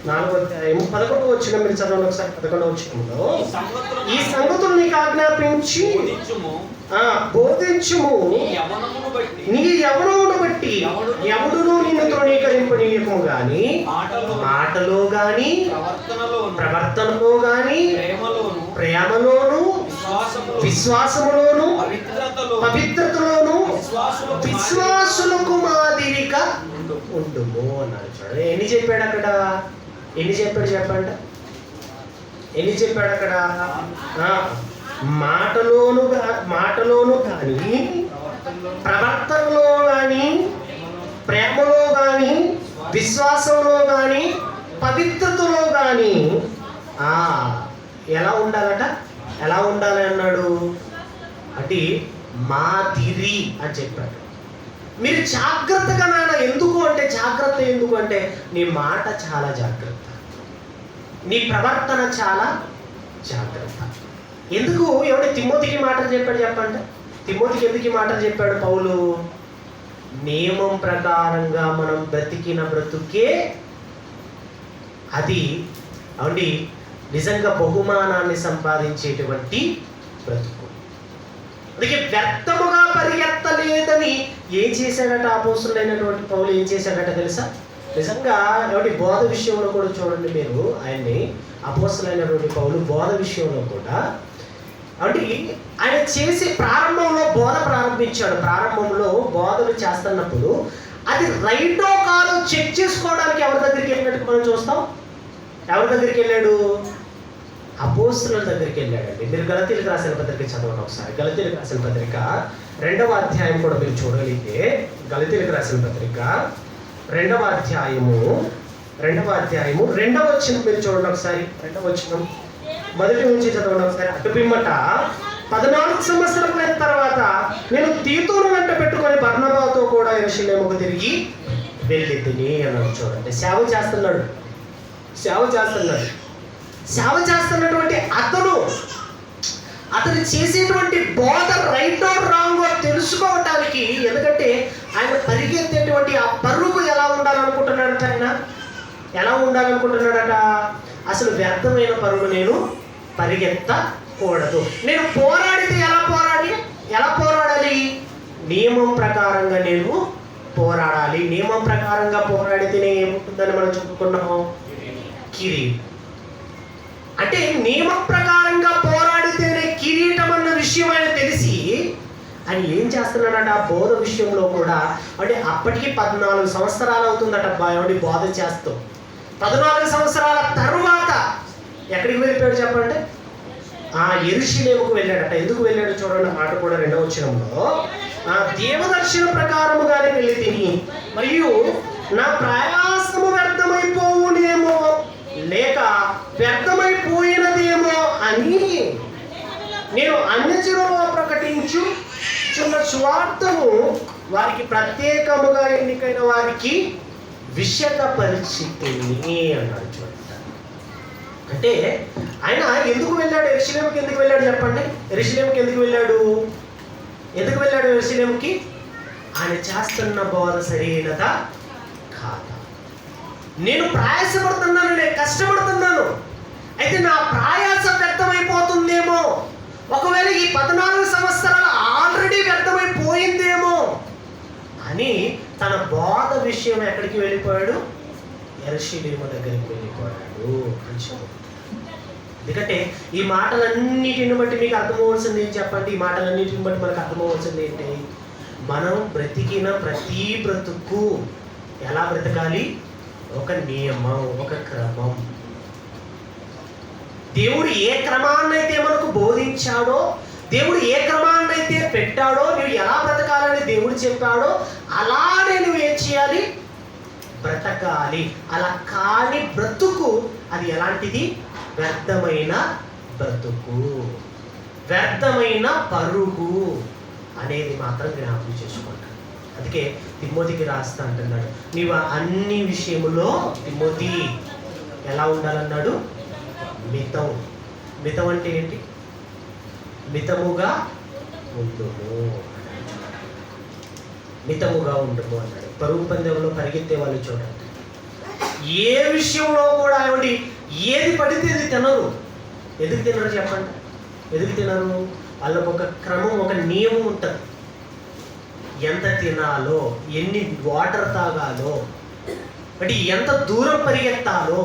11వ వచనం మీరు చదవండి ఒకసారి. 11వ వచనంలో, ఈ సంగతులు నీకు ఆజ్ఞాపించి బోధించుము, నీ యవ్వనమును బట్టి ఎవడును నిన్ను తృణీకరింపనీయకము గాని, మాటలో గాని, ప్రవర్తనలో గాని, ప్రేమలోను, విశ్వాసములోను, పవిత్రతలోను విశ్వాసులకు మాదిరిగా ఉండుము అన్నాడు. చూడండి, ఎన్ని చెప్పాడు అక్కడ? ఎన్ని చెప్పాడు చెప్పండి? ఎన్ని చెప్పాడు అక్కడ? మాటలోను కానీ, ప్రవర్తనలో కానీ, ప్రేమలో కానీ, విశ్వాసంలో కానీ, పవిత్రతలో కానీ ఎలా ఉండాలట? ఎలా ఉండాలి అన్నాడు అంటే మాదిరి అని చెప్పాడు. మీరు జాగ్రత్తగా నాన్న, ఎందుకు అంటే జాగ్రత్త ఎందుకు అంటే నీ మాట చాలా జాగ్రత్త, నీ ప్రవర్తన చాలా జాగ్రత్త. ఎందుకు ఎవరి తిమోతికి మాటలు చెప్పాడు చెప్పండి? తిమోతికి ఎందుకు ఈ మాటలు చెప్పాడు పౌలు? నియమం ప్రకారంగా మనం బ్రతికిన బ్రతుకే అది అవునండి నిజంగా బహుమానాన్ని సంపాదించేటువంటి బ్రతుకు. అందుకే వ్యర్థముగా పరిగెత్తలేదని ఏం చేశాడట అపోస్తలుడైనటువంటి పౌలు? ఏం చేశాడట తెలుసా? నిజంగా ఎవరి బోధ విషయంలో కూడా చూడండి మీరు ఆయన్ని. అపోస్తలుడైనటువంటి పౌలు బోధ విషయంలో కూడా అంటే ఆయన చేసి ప్రారంభంలో బోధ ప్రారంభించాడు. ప్రారంభంలో బోధలు చేస్తున్నప్పుడు అది రైటో కాదో చెక్ చేసుకోవడానికి ఎవరి దగ్గరికి వెళ్ళినట్టు మనం చూస్తాం. ఎవరి దగ్గరికి వెళ్ళాడు? అపోస్తలుల దగ్గరికి వెళ్ళాడండి. మీరు గలతీయులకు రాసిన పత్రిక చదవండి ఒకసారి. గలతీయులకు రాసిన పత్రిక 2వ అధ్యాయం కూడా మీరు చూడగలిగితే, గలతీయులకు రాసిన పత్రిక 2వ అధ్యాయము 2వ వచనం మీరు చూడండి ఒకసారి. 2వ వచనం మొదటి నుంచి చదవండి ఒకసారి. అటు పిమ్మట 14 సంవత్సరాల తర్వాత నేను తీతును వెంట పెట్టుకొని బర్నబాతో కూడా యెరూషలేముకు తిరిగి వెళ్ళితిని అన్నాడు. చూడండి, సేవ చేస్తున్నటువంటి అతను చేసేటువంటి బోధ రైటో రాంగో తెలుసుకోవటానికి, ఎందుకంటే ఆయన పరిగెత్తేటువంటి ఆ పరుగు ఎలా ఉండాలనుకుంటున్నాడట? ఆయన ఎలా ఉండాలనుకుంటున్నాడట? అసలు వ్యర్థమైన పరుగు నేను పరిగెత్తకూడదు. నేను పోరాడితే ఎలా పోరాడాలి? నియమం ప్రకారంగా నేను పోరాడాలి. నియమం ప్రకారంగా పోరాడితేనే ఏముంటుందని మనం చెప్పుకున్నాము, కిరీటం. అంటే నియమం ప్రకారంగా పోరాడితేనే కిరీటం అన్న విషయం ఆయన తెలిసి ఆయన ఏం చేస్తున్నాడట, ఆ బోధ విషయంలో కూడా. అంటే అప్పటికి 14 సంవత్సరాలు అవుతుందట అబ్బాయి బోధ చేస్తూ. 14 సంవత్సరాల తరువాత ఎక్కడికి వెళ్ళిపోయాడు చెప్పండి? యెరూషలేముకు వెళ్ళాడట. ఎందుకు వెళ్ళాడు చూడండి, మాట కూడా 2వ వచనంలో, దేవదర్శన ప్రకారముగానే వెళ్ళి తిని మరియు నా ప్రయాసము వ్యర్థమైపోవునేమో లేక వ్యర్థమైపోయినదేమో అని నేను అన్యజనులలో ప్రకటించుచున్న సువార్తను వారికి ప్రత్యేకముగా ఎన్నికైన వారికి విషదపరిచితిని అన్నాడు. చూడండి, అంటే ఆయన ఎందుకు వెళ్ళాడు? యెరూషలేముకి ఎందుకు వెళ్ళాడు చెప్పండి? యెరూషలేముకి ఎందుకు వెళ్ళాడు యెరూషలేముకి? ఆయన చేస్తున్న బోధ సరైనదా కాదా? నేను ప్రయాసపడుతున్నాను, నేను కష్టపడుతున్నాను, అయితే నా ప్రయాస వ్యర్థమైపోతుందేమో, ఒకవేళ ఈ 14 సంవత్సరాలు ఆల్రెడీ వ్యర్థమైపోయిందేమో అని తన బోధ విషయం ఎక్కడికి వెళ్ళిపోయాడు? యెరూషలేము దగ్గరికి వెళ్ళిపోయాడు అని చెప్పాడు. ఎందుకంటే ఈ మాటలన్నిటిని బట్టి మీకు అర్థమవలసింది ఏం చెప్పండి? ఈ మాటలన్నిటిని బట్టి మనకు అర్థమవలసింది ఏంటి? మనం బ్రతికిన ప్రతి బ్రతుకు ఎలా బ్రతకాలి? ఒక నియమం, ఒక క్రమం. దేవుడు ఏ క్రమాన్నైతే మనకు బోధించాడో, దేవుడు ఏ క్రమాన్నైతే పెట్టాడో, నువ్వు ఎలా బ్రతకాలని దేవుడు చెప్పాడో అలానే నువ్వు ఏం చేయాలి? బ్రతకాలి. అలా కాని బ్రతుకు అది ఎలాంటిది? వ్యర్థమైన బ్రతుకు, వ్యర్థమైన పరుగు అనేది మాత్రం జ్ఞాపకం చేసుకుంటాడు. అందుకే తిమోతికి రాస్తా అంటున్నాడు, నీవు అన్ని విషయములో తిమోతి ఎలా ఉండాలన్నాడు? మితం. మితం అంటే ఏంటి? మితముగా ఉండుము, మితముగా ఉండుము అన్నాడు. పరుగు పందెంలో పరిగెత్తే వాళ్ళు చూడండి, ఏ విషయంలో కూడా ఏది పడితే అది తినరు. ఎందుకు తినరు చెప్పండి? ఎందుకు తినరు? వాళ్ళకు ఒక క్రమం, ఒక నియమం ఉంటుంది. ఎంత తినాలో, ఎన్ని వాటర్ తాగాలో, అంటే ఎంత దూరం పరిగెత్తాలో.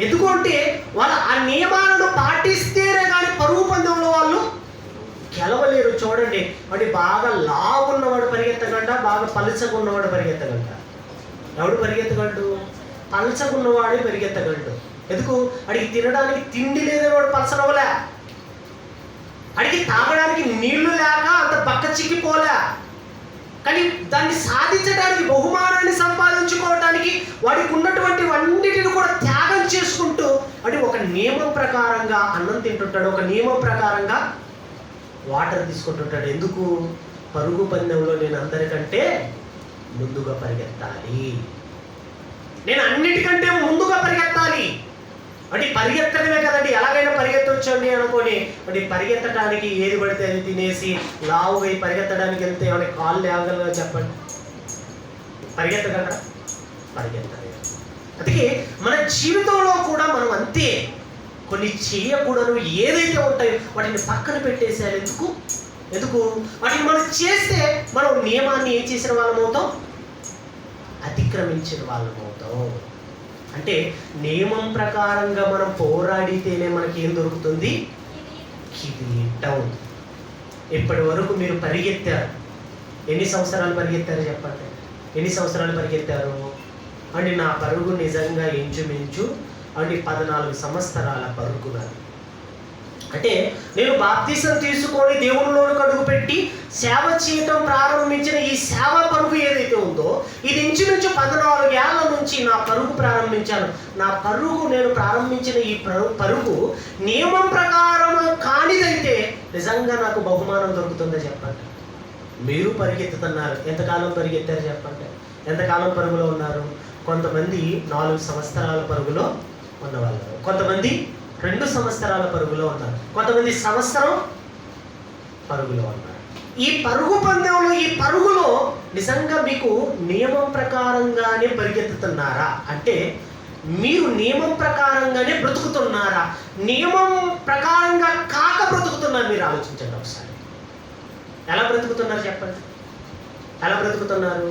ఎందుకంటే వాళ్ళు ఆ నియమాలను పాటిస్తేనే కానీ పరుగు పందెంలో వాళ్ళు గెలవలేరు. చూడండి, అంటే బాగా లావు ఉన్నవాడు పరిగెత్తగంట, బాగా పలుచగా ఉన్నవాడు పరిగెత్తగంట. ఎవడు పరిగెత్తగలడు? పలచగున్నవాడే పరిగెత్తగలడు. ఎందుకు? అడిగి తినడానికి తిండి లేదని వాడు పలసనవలే, అడిగి తాగడానికి నీళ్లు లేక అంత పక్క చిక్కిపోలే. కానీ దాన్ని సాధించడానికి, బహుమానాన్ని సంపాదించుకోవడానికి వాడికి ఉన్నటువంటి అన్నిటిని కూడా త్యాగం చేసుకుంటూ అంటే ఒక నియమం ప్రకారంగా అన్నం తింటుంటాడు, ఒక నియమం ప్రకారంగా వాటర్ తీసుకుంటుంటాడు. ఎందుకు? పరుగు పందెంలో నేను అందరికంటే ముందుగా పరిగెత్తాలి, నేను అన్నిటికంటే ముందుగా పరిగెత్తాలి. అంటే పరిగెత్తడమే కదండి, ఎలాగైనా పరిగెత్తొచ్చండి అనుకొని అంటే పరిగెత్తడానికి ఏది పడితే అది తినేసి లావుగా పరిగెత్తడానికి వెళ్తే ఏమైనా కాళ్ళు లేవగలగా చెప్పండి? పరిగెత్తగలరా? పరిగెత్తలేదు. అందుకే మన జీవితంలో కూడా మనం అంతే, కొన్ని చేయకూడదు ఏదైతే ఉంటాయో వాటిని పక్కన పెట్టేసేయాలి. ఎందుకు? వాటిని మనం చేస్తే మనం నియమాన్ని ఏం చేసిన వాళ్ళం అవుతాం? అతిక్రమించిన వాళ్ళం అవుతాం. అంటే నియమం ప్రకారంగా మనం పోరాడితేనే మనకి ఏం దొరుకుతుంది? కిరీటం. ఇప్పటి వరకు మీరు పరిగెత్తారు, ఎన్ని సంవత్సరాలు పరిగెత్తారు చెప్పండి? ఎన్ని సంవత్సరాలు పరిగెత్తారు? అంటే నా పరుగు నిజంగా ఇంచుమించు అంటే 14 సంవత్సరాల పరుగు నాది. అంటే నేను బాప్తిసం తీసుకొని దేవునిలోకి అడుగుపెట్టి సేవ చేయటం ప్రారంభించిన ఈ సేవ పరుగు ఏదైతే ఉందో ఇది ఇంచుమించు 14 ఏళ్ల నుంచి నా పరుగు ప్రారంభించాను. నా పరుగు నేను ప్రారంభించిన ఈ పరుగు నియమం ప్రకారం కానిదైతే నిజంగా నాకు బహుమానం దొరుకుతుందో చెప్పండి? మీరు పరిగెత్తుతున్నారు, ఎంతకాలం పరిగెత్తారు చెప్పండి? ఎంతకాలం పరుగులో ఉన్నారు? కొంతమంది 4 సంవత్సరాల పరుగులో ఉన్నవాళ్ళు, కొంతమంది 2 సంవత్సరాల పరుగులో ఉన్నారు, కొంతమంది సంవత్సరం పరుగులో ఉన్నారు. ఈ పరుగు పందెంలో, ఈ పరుగులో నిజంగా మీకు నియమం ప్రకారంగానే పరిగెత్తుతున్నారా? అంటే మీరు నియమం ప్రకారంగానే బ్రతుకుతున్నారా? నియమం ప్రకారంగా కాక బ్రతుకుతున్నారు? మీరు ఆలోచించండి ఒకసారి. ఎలా బ్రతుకుతున్నారు చెప్పండి? ఎలా బ్రతుకుతున్నారు?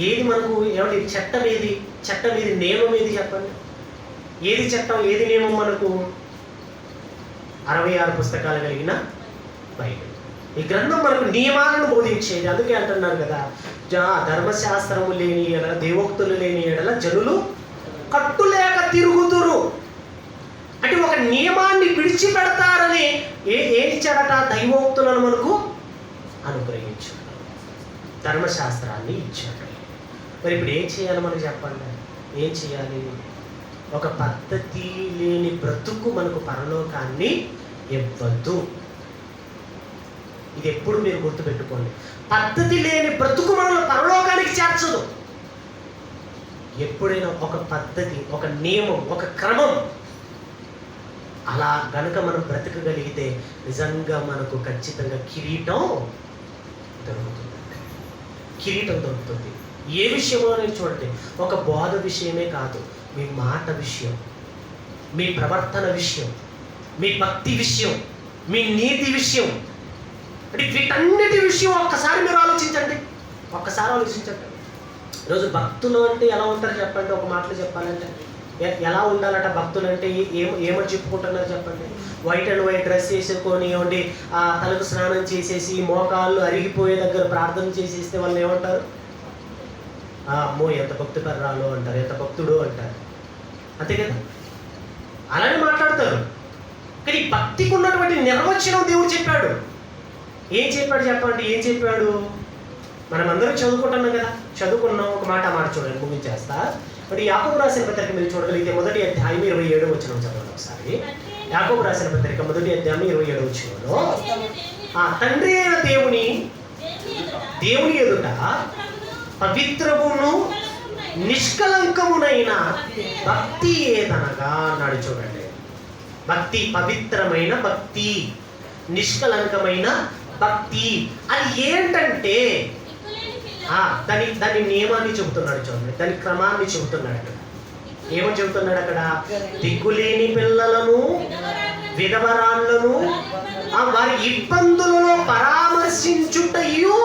ఏది మనకు ఏమంటే చట్టం ఏది? చట్టం ఏది? నియమం ఏది చెప్పండి? ఏది చట్టం, ఏది నియమం మనకు? 66 పుస్తకాలు కలిగిన బైబిల్. ఈ గ్రంథం మనకు నియమాలను బోధించేది. అందుకే అంటున్నారు కదా, ధర్మశాస్త్రము లేని ఎడల, దేవోక్తులు లేని ఎడల జనులు కట్టులేక తిరుగుతురు. అంటే ఒక నియమాన్ని విడిచిపెడతారని ఏం ఇచ్చాడట? దైవోక్తులను మనకు అనుగ్రహించాడు, ధర్మశాస్త్రాన్ని ఇచ్చాడు. మరి ఇప్పుడు ఏం చేయాలి మనకు చెప్పండి? ఏం చేయాలి? ఒక పద్ధతి లేని బ్రతుకు మనకు పరలోకాన్ని ఇవ్వద్దు. ఇది ఎప్పుడు మీరు గుర్తుపెట్టుకోండి. పద్ధతి లేని బ్రతుకు మనల్ని పరలోకానికి చేర్చదు. ఎప్పుడైనా ఒక పద్ధతి, ఒక నియమం, ఒక క్రమం అలా గనుక మనం బ్రతకగలిగితే నిజంగా మనకు ఖచ్చితంగా కిరీటం దొరుకుతుంది. కిరీటం దొరుకుతుంది. ఏ విషయంలో నేను చూడండి, ఒక బోధ విషయమే కాదు, మీ మాట విషయం, మీ ప్రవర్తన విషయం, మీ భక్తి విషయం, మీ నీతి విషయం, అంటే వీటన్నిటి విషయం ఒక్కసారి మీరు ఆలోచించండి. ఒక్కసారి ఆలోచించండి. ఈరోజు భక్తులు అంటే ఎలా ఉంటారు చెప్పండి? ఒక మాటలో చెప్పాలంటే ఎలా ఉండాలట భక్తులు అంటే? ఏమని చెప్పుకుంటున్నారు చెప్పండి? వైట్ అండ్ వైట్ డ్రెస్ వేసుకొని ఇవ్వండి, ఆ తలకు స్నానం చేసేసి మోకాళ్ళు అరిగిపోయే దగ్గర ప్రార్థన చేసేస్తే వాళ్ళు ఏమంటారు? అమ్మో ఎంత భక్తి పర్రాలు అంటారు, ఎంత భక్తుడు అంటారు. అంతే కదా? అలానే మాట్లాడతారు. కానీ భక్తికి ఉన్నటువంటి నిర్వచనం దేవుడు చెప్పాడు. ఏం చెప్పాడు చెప్పండి? ఏం చెప్పాడు? మనం అందరం చదువుకుంటున్నాం కదా, చదువుకున్నాం. ఒక మాట చూడండి, ముగించేస్తా. మరి యాకోబు రాసిన పత్రిక మీరు చూడగలిగితే 1వ అధ్యాయం 27వ వచనం చదవండి ఒకసారి. యాకోబు రాసిన పత్రిక 1వ అధ్యాయం 27వ వచనంలో, తండ్రి అయిన దేవుని ఎదుట పవిత్రమును నిష్కలంకమునైన భక్తి ఏదనగా అన్నాడు. చూడండి, భక్తి, పవిత్రమైన భక్తి, నిష్కలంకమైన భక్తి. అది ఏంటంటే దాని నియమాన్ని చెబుతున్నాడు. చూడండి, దాని క్రమాన్ని చెబుతున్నాడు. ఏమని చెబుతున్నాడు అక్కడ? దిక్కులేని పిల్లలను, విధవరాళ్లను వారి ఇబ్బందులలో పరామర్శించుటయు,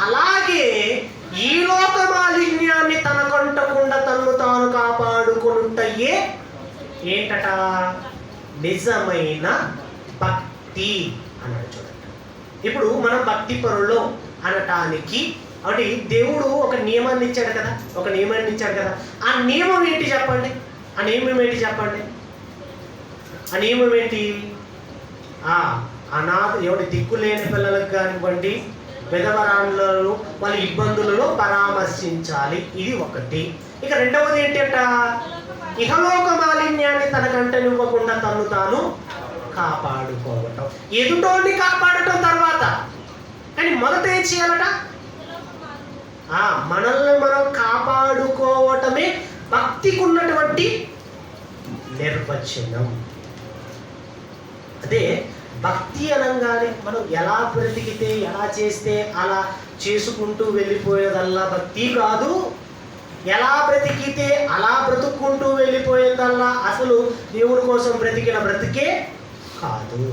అలాగే ఈ లోక మాలిన్యాన్ని తనకంటకుండా తన్ను తాను కాపాడుకొనుటయే ఏంటట? నిజమైన భక్తి అన్నాడు. చూడండి, ఇప్పుడు మనం భక్తి పరులు అనటానికి అంటే దేవుడు ఒక నియమాన్ని ఇచ్చాడు కదా, ఒక నియమాన్ని ఇచ్చాడు కదా. ఆ నియమం ఏంటి చెప్పండి? ఆ నియమం ఏంటి చెప్పండి? ఆ నియమం ఏంటి? అనాథ ఎవరి దిక్కులేని పిల్లలకు కానివ్వండి, విధవరాండ్లను వాళ్ళ ఇబ్బందులలో పరామర్శించాలి. ఇది ఒకటి. ఇక రెండవది ఏంటంట? ఇహలోక మాలిన్యాన్ని తనకంటనివ్వకుండా తను తాను కాపాడుకోవటం. ఎదుటోని కాపాడటం తర్వాత, కానీ మొదట ఏం చేయాలట? మనల్ని మనం కాపాడుకోవటమే భక్తికి ఉన్నటువంటి నిర్వచనం. అదే భక్తి అనగానే మనం ఎలా బ్రతికితే, ఎలా చేస్తే అలా చేసుకుంటూ వెళ్ళిపోయేదల్లా భక్తి కాదు. ఎలా బ్రతికితే అలా బ్రతుక్కుంటూ వెళ్ళిపోయేదల్లా అసలు దేవుడి కోసం బ్రతికిన బ్రతికే కాదు.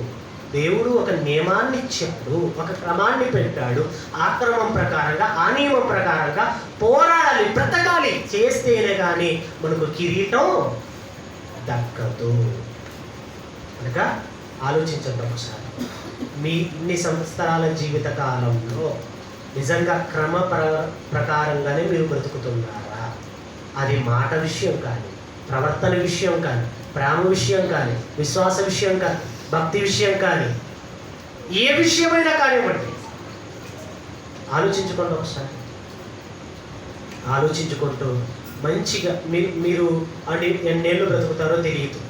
దేవుడు ఒక నియమాన్ని ఇచ్చాడు, ఒక క్రమాన్ని పెట్టాడు. ఆ క్రమం ప్రకారంగా, ఆ నియమం ప్రకారంగా పోరాడాలి, బ్రతకాలి. చేస్తేనే కానీ మనకు కిరీటం దక్కదు. కనుక ఆలోచించండి ఒకసారి. మీ ఇన్ని సంవత్సరాల జీవిత కాలంలో నిజంగా క్రమ ప్రకారంగానే మీరు బ్రతుకుతున్నారా? అది మాట విషయం కానీ, ప్రవర్తన విషయం కానీ, ప్రేమ విషయం కానీ, విశ్వాస విషయం కానీ, భక్తి విషయం కానీ, ఏ విషయమైనా కానివ్వండి, ఆలోచించుకోండి ఒకసారి. ఆలోచించుకుంటూ మంచిగా మీరు అంటే ఎన్నేళ్ళు బ్రతుకుతారో తెలియదు.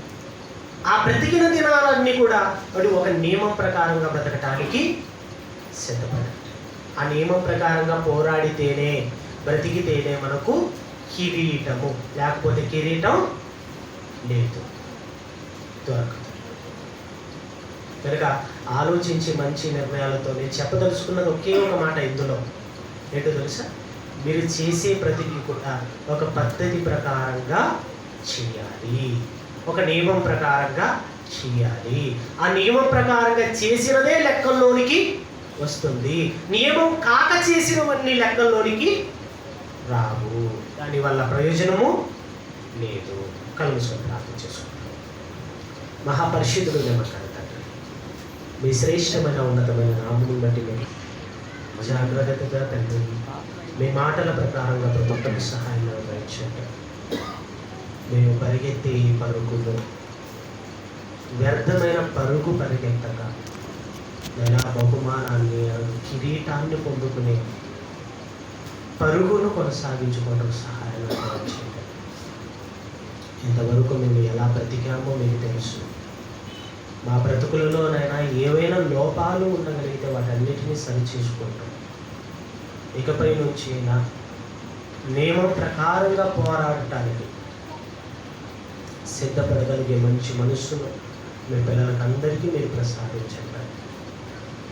ఆ బ్రతికిన దినాలన్నీ కూడా అది ఒక నియమం ప్రకారంగా బ్రతకటానికి సిద్ధపడండి. ఆ నియమం ప్రకారంగా పోరాడితేనే, బ్రతికితేనే మనకు కిరీటము. లేకపోతే కిరీటం లేదు, దొరకదు. కనుక ఆలోచించి మంచి నిర్ణయాలతో నేను చెప్పదలుచుకున్నది ఒకే ఒక మాట ఇందులో ఏంటో తెలుసా? మీరు చేసే ప్రతిదీ కూడా ఒక పద్ధతి ప్రకారంగా చేయాలి, ఒక నియమం ప్రకారంగా చేయాలి. ఆ నియమం ప్రకారంగా చేసినదే లెక్కల్లోనికి వస్తుంది. నియమం కాక చేసినవన్నీ లెక్కల్లోనికి రావు. దానివల్ల ప్రయోజనము లేదు. కలుసుకొని ప్రార్థన చేసుకుంటాం. మహాపరిశుద్ధుడు తండ్రి, మీ శ్రేష్టమైన ఉన్నతమైన నామమును బట్టి మేము జాగ్రత్తగా తండ్రి మీ మాటల ప్రకారంగా ప్రతి ఒక్కరి సహాయంగా దయచేయండి. మేము పరిగెత్తే ఈ పరుగులో వ్యర్థమైన పరుగు పరిగెత్తక నేను బహుమానాన్ని కిరీటాన్ని పొందుకునే పరుగును కొనసాగించుకోవడం సహాయంగా దయచేయండి. ఇంతవరకు మేము ఎలా బ్రతికామో మీకు తెలుసు. మా బ్రతుకులలోనైనా ఏవైనా లోపాలు ఉండగలిగితే వాటన్నిటినీ సరిచేసుకుంటాం. ఇకపై నుంచి నియమం ప్రకారంగా పోరాడటానికి సిద్ధపడగలిగే మంచి మనస్సును మీ పిల్లలకు అందరికీ మీరు ప్రసాదించండి.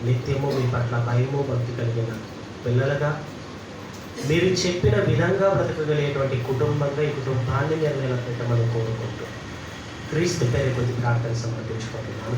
నిత్యము మీ పట్ల భయము భక్తి కలిగిన పిల్లలుగా మీరు చెప్పిన విధంగా బ్రతకగలిగేటువంటి కుటుంబంగా ఈ కుటుంబాన్ని మీరు నిలబెట్టమని కోరుకుంటూ క్రీస్తు పేరు కొద్ది ప్రార్థన సమర్పించుకుంటున్నాను.